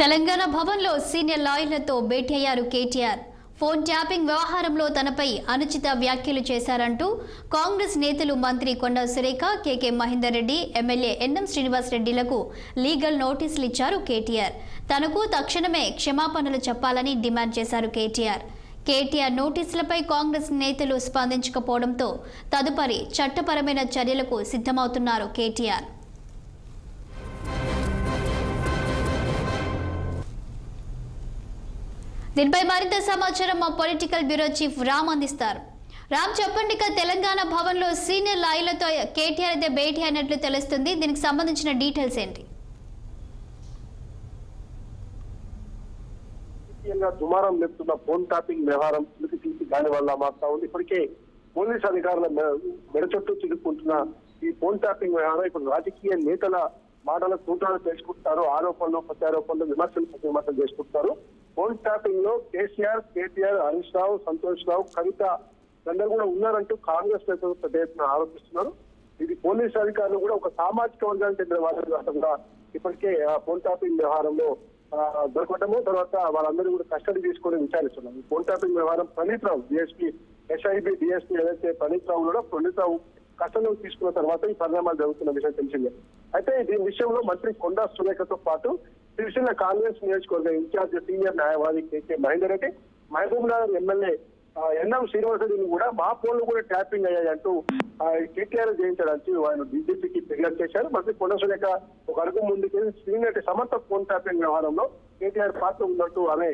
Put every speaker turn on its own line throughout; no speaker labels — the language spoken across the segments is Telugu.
తెలంగాణ భవన్లో సీనియర్ లాయర్లతో భేటీ అయ్యారు కేటీఆర్. ఫోన్ ట్యాపింగ్ వ్యవహారంలో తనపై అనుచిత వ్యాఖ్యలు చేశారంటూ కాంగ్రెస్ నేతలు మంత్రి కొండా సురేఖ, కేకే మహేందర్ రెడ్డి, ఎమ్మెల్యే ఎన్ఎం శ్రీనివాస్ రెడ్డిలకు లీగల్ నోటీసులు ఇచ్చారు కేటీఆర్. తనకు తక్షణమే క్షమాపణలు చెప్పాలని డిమాండ్ చేశారు కేటీఆర్. కేటీఆర్ నోటీసులపై కాంగ్రెస్ నేతలు స్పందించకపోవడంతో తదుపరి చట్టపరమైన చర్యలకు సిద్ధమవుతున్నారు కేటీఆర్. దీనిపై మరింత సమాచారం మా పొలిటికల్ బ్యూరో చీఫ్ రామ్ అందిస్తారు. రామ్, చెప్పండి, తెలంగాణ భవన్ లో సీనియర్ లాయర్లతో కేటీఆర్ అయితే భేటీ అయినట్లు తెలుస్తుంది. దీనికి సంబంధించిన డీటెయిల్స్ ఏంటి?
దుమారం లేపుతున్న ఫోన్ ట్యాపింగ్ వ్యవహారం చిలికి దాని వల్ల మారుతా ఉంది. ఇప్పటికే పోలీసు అధికారుల మెడచొట్టు చిలుక్కుంటున్న ఈ ఫోన్ ట్యాపింగ్ వ్యవహారం ఇప్పుడు రాజకీయ నేతల మాటల సూత్రాలు తెలుసుకుంటున్నారు. ఆరోపణలు, ప్రత్యారోపణలు, విమర్శలు చేసుకుంటున్నారు. ఫోన్ ట్యాపింగ్ లో కేటీఆర్, హరీష్ రావు, సంతోష్ రావు, కవిత అందరూ కూడా ఉన్నారంటూ కాంగ్రెస్ నేతలు పెద్ద ఎత్తున ఆరోపిస్తున్నారు. ఇది పోలీసు అధికారులు కూడా ఒక సామాజిక వర్గానికి చెందిన వాళ్ళు కూడా ఇప్పటికే ఫోన్ ట్యాపింగ్ వ్యవహారంలో దొరకటము, తర్వాత వాళ్ళందరూ కూడా కస్టడీ తీసుకొని విచారిస్తున్నారు. ఈ ఫోన్ ట్యాపింగ్ వ్యవహారం ప్రణీత్ రావు ఎస్ఐబి డిఎస్పీ ఏదైతే ప్రణీత్ రావు కస్టడీలోకి తీసుకున్న తర్వాత ఈ పరిణామాలు జరుగుతున్న విషయం తెలిసిందే. అయితే దీని విషయంలో మంత్రి కొండా సురేఖతో పాటు సిరిసిల్ల కాంగ్రెస్ నియోజకవర్గ ఇన్ఛార్జ్ సీనియర్ న్యాయవాది కేకే మహేందర్ రెడ్డి, మహబూబ్ నగర్ ఎమ్మెల్యే ఎన్ఎం శ్రీనివాస్ రెడ్డిని కూడా మా ఫోన్లు కూడా ట్యాపింగ్ అయ్యాయంటూ కేటీఆర్ జయించడానికి ఆయన డీజీపీకి ఫిర్యాదు చేశారు. మంత్రి కొండా సురేఖ ఒక అడుగు ముందుకెళ్లి సీనియర్ సమంత ఫోన్ ట్యాపింగ్ వ్యవహారంలో కేటీఆర్ పాత్ర ఉన్నట్టు ఆమె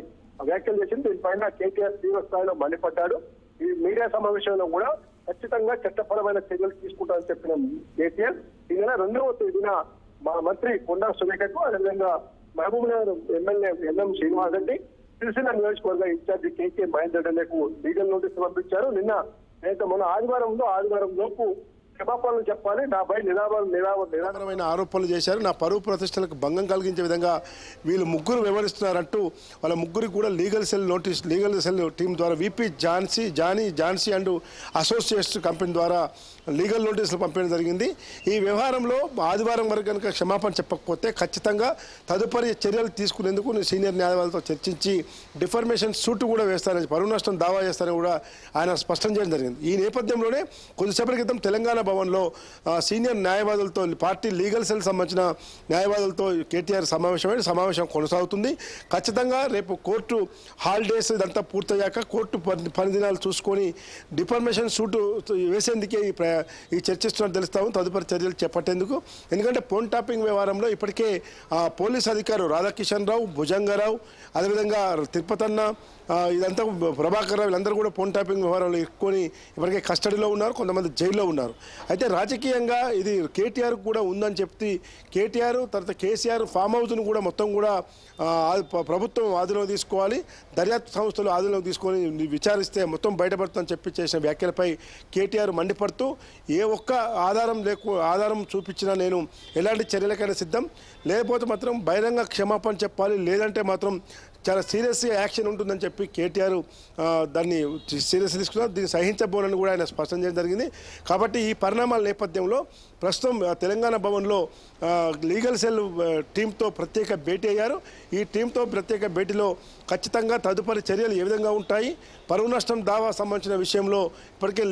వ్యాఖ్యలు చేసింది. దీనిపైన కేటీఆర్ తీవ్ర స్థాయిలో మండిపడ్డాడు. ఈ మీడియా సమావేశంలో కూడా ఖచ్చితంగా చట్టపరమైన చర్యలు తీసుకుంటారని చెప్పిన కేటీఆర్ ఈ నెల 2వ తేదీన మా మంత్రి కొండా సురేఖకు, అదేవిధంగా మహబూబ్ నగర్ ఎమ్మెల్యే ఎన్ఎం శ్రీనివాస్ రెడ్డి, సిరిసిల్ల నియోజకవర్గ ఇన్ఛార్జి కేకే మహేందర్ రెడ్డిలకు లీగల్ నోటీసు పంపించారు. మొన్న ఆదివారం లోపు క్షమాపణలు చెప్పాలి, నాపై నిరాధారమైన
ఆరోపణలు చేశారు, నా పరువు ప్రతిష్టలకు భంగం కలిగించే విధంగా వీళ్ళు ముగ్గురు వ్యవహరిస్తున్నారంటూ వాళ్ళ ముగ్గురికి కూడా లీగల్ సెల్ టీం ద్వారా VP Jhansi and associates company ద్వారా లీగల్ నోటీసులు పంపడం జరిగింది. ఈ వ్యవహారంలో ఆదివారం వరకు కనుక క్షమాపణ చెప్పకపోతే ఖచ్చితంగా తదుపరి చర్యలు తీసుకునేందుకు సీనియర్ న్యాయవాదులతో చర్చించి డిఫర్మేషన్ సూట్ కూడా వేస్తారని, పరువు నష్టం దావా చేస్తారని కూడా ఆయన స్పష్టం చేయడం జరిగింది. ఈ నేపథ్యంలోనే కొద్దిసేపటి క్రితం తెలంగాణ భవన్లో సీనియర్ న్యాయవాదులతో, పార్టీ లీగల్ సెల్ సంబంధించిన న్యాయవాదులతో కేటీఆర్ సమావేశం కొనసాగుతుంది. ఖచ్చితంగా రేపు కోర్టు హాలిడేస్ ఇదంతా పూర్తయ్యాక కోర్టు పని దినాలు చూసుకొని డిఫర్మేషన్ సూట్ వేసేందుకే ఈ చర్చిస్తున్నట్టు తెలుస్తాము, తదుపరి చర్యలు చేపట్టేందుకు. ఎందుకంటే ఫోన్ ట్యాపింగ్ వ్యవహారంలో ఇప్పటికే పోలీస్ అధికారులు రాధాకిషన్ రావు, భుజంగరావు, అదేవిధంగా తిరుపతన్న, ఇదంతా ప్రభాకర్ రావు, వీళ్ళందరూ కూడా ఫోన్ ట్యాపింగ్ వ్యవహారంలో ఎక్కుని ఇప్పటికే కస్టడీలో ఉన్నారు, కొంతమంది జైల్లో ఉన్నారు. అయితే రాజకీయంగా ఇది కేటీఆర్ కూడా ఉందని చెప్తే కేటీఆర్ తర్వాత కేసీఆర్ ఫామ్ హౌస్ను కూడా మొత్తం కూడా ప్రభుత్వం ఆధీనంలో తీసుకోవాలి, దర్యాప్తు సంస్థలు ఆధీనంలోకి తీసుకొని విచారిస్తే మొత్తం బయటపడుతుందని చెప్పి చేసిన వ్యాఖ్యలపై కేటీఆర్ మండిపడుతూ ఏ ఒక్క ఆధారం చూపించినా నేను ఎలాంటి చర్యలకైనా సిద్ధం, లేకపోతే మాత్రం బహిరంగ క్షమాపణ చెప్పాలి, లేదంటే మాత్రం చాలా సీరియస్గా యాక్షన్ ఉంటుందని చెప్పి కేటీఆర్ దాన్ని సీరియస్ తీసుకున్నారు. దీన్ని సహించబోనని కూడా ఆయన స్పష్టం చేయడం జరిగింది. కాబట్టి ఈ పరిణామాల నేపథ్యంలో ప్రస్తుతం తెలంగాణ భవన్లో లీగల్ సెల్ టీంతో ప్రత్యేక భేటీ అయ్యారు. ఈ టీంతో ప్రత్యేక భేటీలో ఖచ్చితంగా తదుపరి చర్యలు ఏ విధంగా ఉంటాయి, పరువు నష్టం దావా సంబంధించిన విషయంలో ఇప్పటికే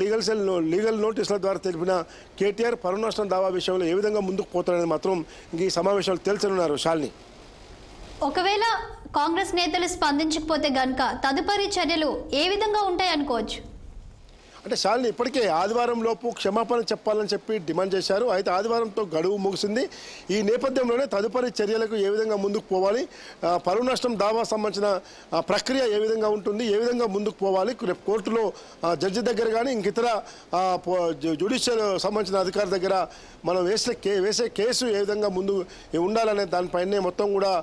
లీగల్ నోటీసుల ద్వారా తెలిపిన కేటీఆర్ పరువు నష్టం దావా విషయంలో ఏ విధంగా ముందుకు పోతారనేది మాత్రం ఈ సమావేశాలు తెలుసనున్నారు. శాలిని,
ఒకవేళ కాంగ్రెస్ నేతలు స్పందించకపోతే గనుక తదుపరి చర్యలు ఏ విధంగా ఉంటాయి అనుకోవచ్చు?
అంటే శాలిని ఇప్పటికే ఆదివారం లోపు క్షమాపణ చెప్పాలని చెప్పి డిమాండ్ చేశారు. అయితే ఆదివారంతో గడువు ముగిసింది. ఈ నేపథ్యంలోనే తదుపరి చర్యలకు ఏ విధంగా ముందుకు పోవాలి, పరువు నష్టం దావా సంబంధించిన ప్రక్రియ ఏ విధంగా ఉంటుంది, ఏ విధంగా ముందుకు పోవాలి, రేపు కోర్టులో జడ్జి దగ్గర కానీ ఇంకితర జ్యుడిషియల్ సంబంధించిన అధికారి దగ్గర మనం వేసే కేసు ఏ విధంగా ముందు ఉండాలనే దానిపైనే మొత్తం కూడా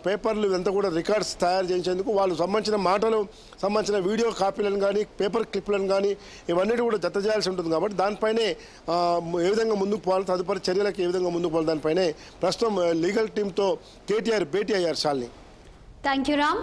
పేపర్లు ఇదంతా కూడా రికార్డ్స్ తయారు చేయించేందుకు వాళ్ళు సంబంధించిన వీడియో కాపీలను కానీ పేపర్ క్లిప్లను కానీ ఇవన్నీ కూడా జత చేయాల్సి ఉంటుంది. కాబట్టి దానిపైనే ఏ విధంగా ముందుకు పోవాలి, తదుపరి చర్యలకు ఏ విధంగా ముందుకు పోవాలి, దానిపైనే ప్రస్తుతం లీగల్ టీంతో కేటీఆర్ భేటీ అయ్యారు. Shalini,
thank you Ram.